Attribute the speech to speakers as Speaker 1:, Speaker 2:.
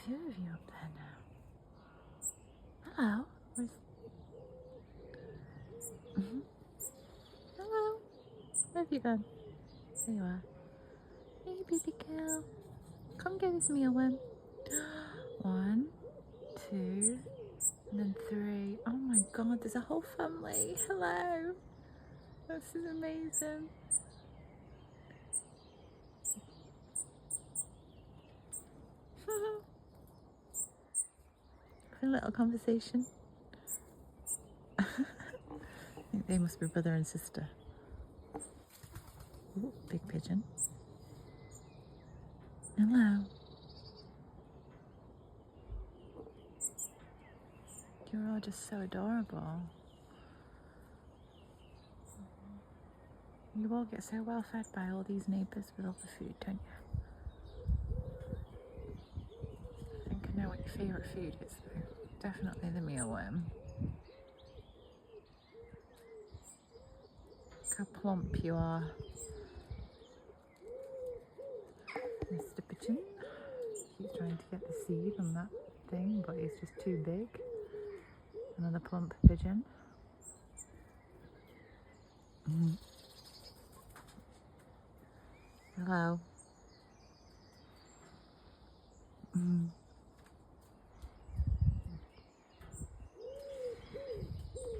Speaker 1: few of you up there now. Hello. Hello. Where have you gone? There you are. Hey, baby girl. Come get this mealworm. 1, 2, and then 3. Oh my god, there's a whole family. Hello. This is amazing. A little conversation. I think they must be brother and sister. Ooh, big pigeon. Hello. You're all just so adorable. You all get so well fed by all these neighbours with all the food, don't you? I think I know what your favourite food is though. Definitely the mealworm. Look how plump you are. Mr. Pigeon. He's trying to get the seed on that thing, but he's just too big. Another plump pigeon. Hello.